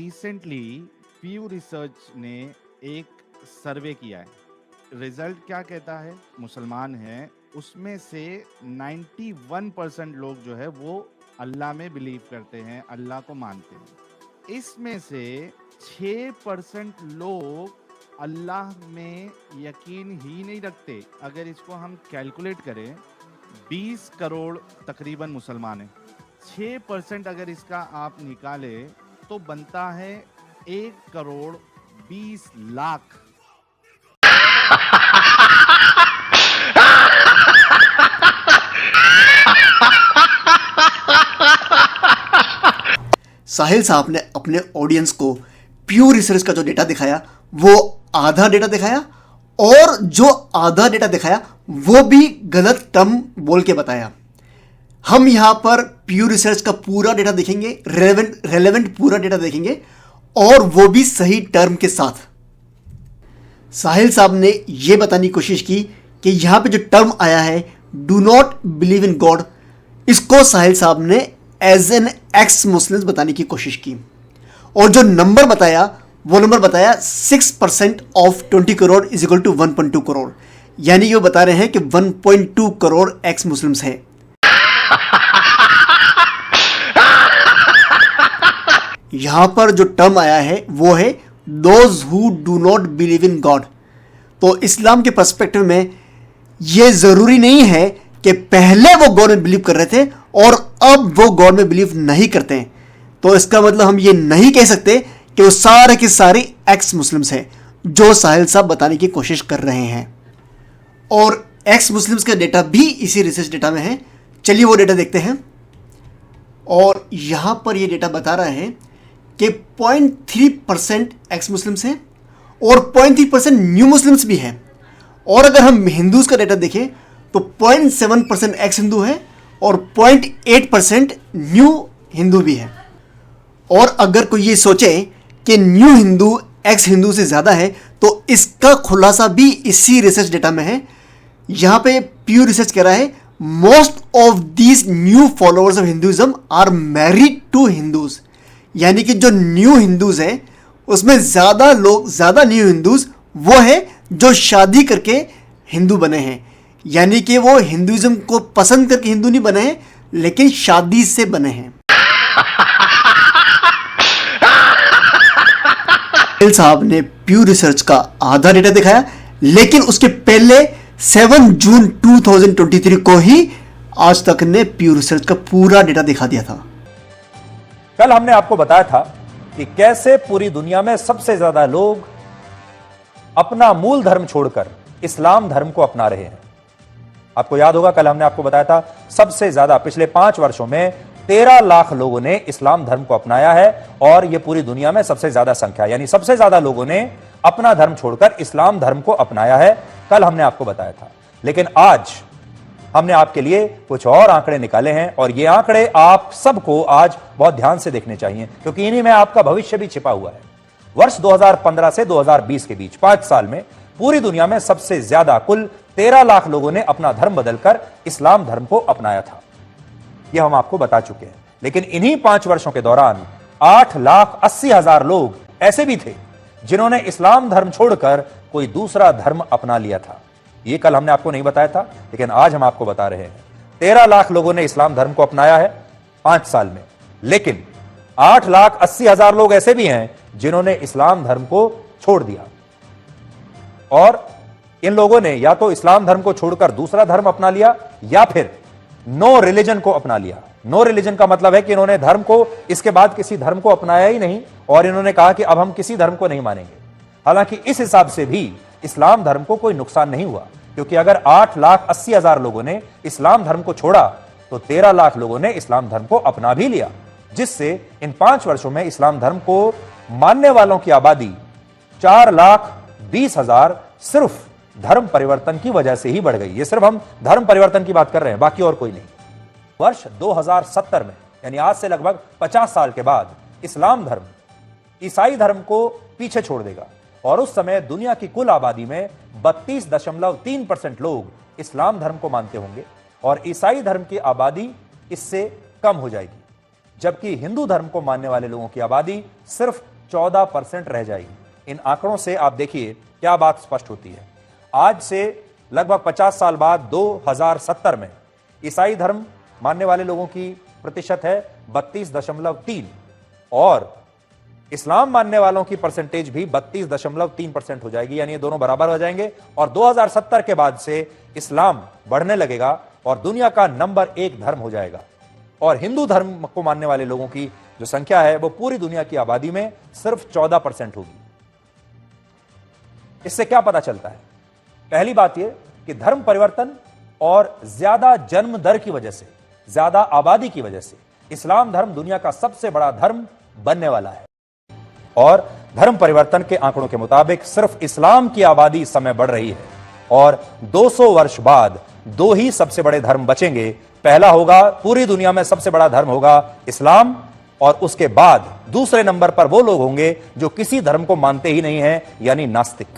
Recently PU research ने एक सर्वे किया है। रिजल्ट क्या कहता है? मुसलमान हैं उसमें से 91% लोग जो है वो अल्लाह में बिलीव करते हैं, अल्लाह को मानते हैं। इसमें से 6% लोग अल्लाह में यकीन ही नहीं रखते। अगर इसको हम कैलकुलेट करें, 20 करोड़ तकरीबन मुसलमान हैं। 6% अगर इसका आप निकाले तो बनता है 1 करोड़ 20 लाख। साहिल साहब ने अपने ऑडियंस को प्यू रिसर्च का जो डेटा दिखाया वो आधा डेटा दिखाया, और जो आधा डेटा दिखाया वो भी गलत टर्म बोल के बताया। हम यहां पर प्यू रिसर्च का पूरा डेटा देखेंगे, रेलेवेंट पूरा डेटा देखेंगे, और वो भी सही टर्म के साथ। साहिल साहब ने यह बताने की कोशिश की कि यहां पे जो टर्म आया है do not believe in God, इसको साहिल साहब ने एज एन एक्स मुस्लिम्स बताने की कोशिश की, और जो नंबर बताया वो नंबर बताया 6% of 20 crore is equal to 1.2 crore, यानी कि वो बता रहे हैं कि 1.2 करोड़ एक्स मुस्लिम्स हैं। यहां पर जो टर्म आया है वो है those who do not believe in God. तो इस्लाम के पर्सपेक्टिव में यह जरूरी नहीं है कि पहले वो गॉड में बिलीव कर रहे थे और अब वो गॉड में बिलीव नहीं करते हैं। तो इसका मतलब हम ये नहीं कह सकते कि वो सारे के सारे एक्स मुस्लिम्स हैं, जो साहिल साहब बताने की कोशिश कर रहे हैं। और एक्स मुस्लिम्स का डेटा भी इसी रिसर्च डेटा में है। चलिए वो डेटा देखते हैं। और यहां पर ये डेटा बता रहा है कि 0.3% एक्स मुस्लिम्स हैं और 0.3% न्यू मुस्लिम्स भी हैं। और अगर हम हिंदूज का डेटा देखें तो 0.7% एक्स हिंदू है और 0.8% न्यू हिंदू भी है। और अगर कोई ये सोचे कि न्यू हिंदू एक्स हिंदू से ज़्यादा है तो इसका खुलासा भी इसी रिसर्च डेटा में है। यहाँ पे प्यू रिसर्च कह रहा है most of these new followers of Hinduism are married to Hindus, यानी कि जो न्यू हिंदूज हैं उसमें ज़्यादा न्यू हिंदूज वो है जो शादी करके हिंदू बने हैं, यानी कि वो हिंदुइज्म को पसंद करके हिंदू नहीं बने हैं लेकिन शादी से बने हैं। साहब ने प्यू रिसर्च का आधा डेटा दिखाया, लेकिन उसके पहले 7 जून 2023 को ही आज तक ने प्यू रिसर्च का पूरा डेटा दिखा दिया था। कल हमने आपको बताया था कि कैसे पूरी दुनिया में सबसे ज्यादा लोग अपना मूल धर्म छोड़कर इस्लाम धर्म को अपना रहे हैं। आपको याद होगा कल हमने आपको बताया था सबसे ज्यादा पिछले 5 वर्षों में 13 लाख लोगों ने इस्लाम धर्म को अपनाया है, और यह पूरी दुनिया में सबसे ज्यादा संख्या, यानी सबसे ज्यादा लोगों ने अपना धर्म छोड़कर इस्लाम धर्म को अपनाया है। कल हमने आपको बताया था, लेकिन आज हमने आपके लिए कुछ और आंकड़े निकाले हैं, और ये आंकड़े आप सबको आज बहुत ध्यान से देखने चाहिए, क्योंकि इन्हीं में आपका भविष्य भी छिपा हुआ है। वर्ष 2015 से 2020 के बीच 5 साल में पूरी दुनिया में सबसे ज्यादा कुल 13 लाख लोगों ने अपना धर्म बदलकर इस्लाम धर्म को अपनाया था। यह हम आपको बता चुके हैं। लेकिन इन्हीं 5 वर्षों के दौरान 8,80,000 लोग ऐसे भी थे जिन्होंने इस्लाम धर्म छोड़कर कोई दूसरा धर्म अपना लिया था। यह कल हमने आपको नहीं बताया था, लेकिन आज हम आपको बता रहे हैं। 13 लाख लोगों ने इस्लाम धर्म को अपनाया है 5 साल में, लेकिन 8,80,000 लोग ऐसे भी हैं जिन्होंने इस्लाम धर्म को छोड़ दिया। और इन लोगों ने या तो इस्लाम धर्म को छोड़कर दूसरा धर्म अपना लिया या फिर नो रिलीजन को अपना लिया। नो रिलीजन का मतलब है कि इन्होंने धर्म को इसके बाद किसी धर्म को अपनाया ही नहीं, और इन्होंने कहा कि अब हम किसी धर्म को नहीं मानेंगे। हालांकि इस हिसाब से भी इस्लाम धर्म को कोई नुकसान नहीं हुआ, क्योंकि अगर 8,80,000 लोगों ने इस्लाम धर्म को छोड़ा तो 13 लाख लोगों ने इस्लाम धर्म को अपना भी लिया, जिससे इन 5 वर्षों में इस्लाम धर्म को मानने वालों की आबादी 4,20,000 सिर्फ धर्म परिवर्तन की वजह से ही बढ़ गई। ये सिर्फ हम धर्म परिवर्तन की बात कर रहे हैं, बाकी और कोई नहीं। वर्ष 2070 में, यानी आज से लगभग 50 साल के बाद, इस्लाम धर्म ईसाई धर्म को पीछे छोड़ देगा, और उस समय दुनिया की कुल आबादी में 32.3% लोग इस्लाम धर्म को मानते होंगे, और ईसाई धर्म की आबादी इससे कम हो जाएगी, जबकि हिंदू धर्म को मानने वाले लोगों की आबादी सिर्फ 14% रह जाएगी। इन आंकड़ों से आप देखिए क्या बात स्पष्ट होती है। आज से लगभग 50 साल बाद 2070 में ईसाई धर्म मानने वाले लोगों की प्रतिशत है 32.3 और इस्लाम मानने वालों की परसेंटेज भी 32.3% हो जाएगी, यानी ये दोनों बराबर हो जाएंगे। और 2070 के बाद से इस्लाम बढ़ने लगेगा और दुनिया का नंबर 1 धर्म हो जाएगा। और हिंदू धर्म को मानने वाले लोगों की जो संख्या है वो पूरी दुनिया की आबादी में सिर्फ 14% होगी। इससे क्या पता चलता है? पहली बात यह कि धर्म परिवर्तन और ज्यादा जन्म दर की वजह से, ज्यादा आबादी की वजह से इस्लाम धर्म दुनिया का सबसे बड़ा धर्म बनने वाला है। और धर्म परिवर्तन के आंकड़ों के मुताबिक सिर्फ इस्लाम की आबादी इस समय बढ़ रही है और 200 वर्ष बाद 2 ही सबसे बड़े धर्म बचेंगे। पहला होगा, पूरी दुनिया में सबसे बड़ा धर्म होगा इस्लाम, और उसके बाद दूसरे नंबर पर वो लोग होंगे जो किसी धर्म को मानते ही नहीं है, यानी नास्तिक।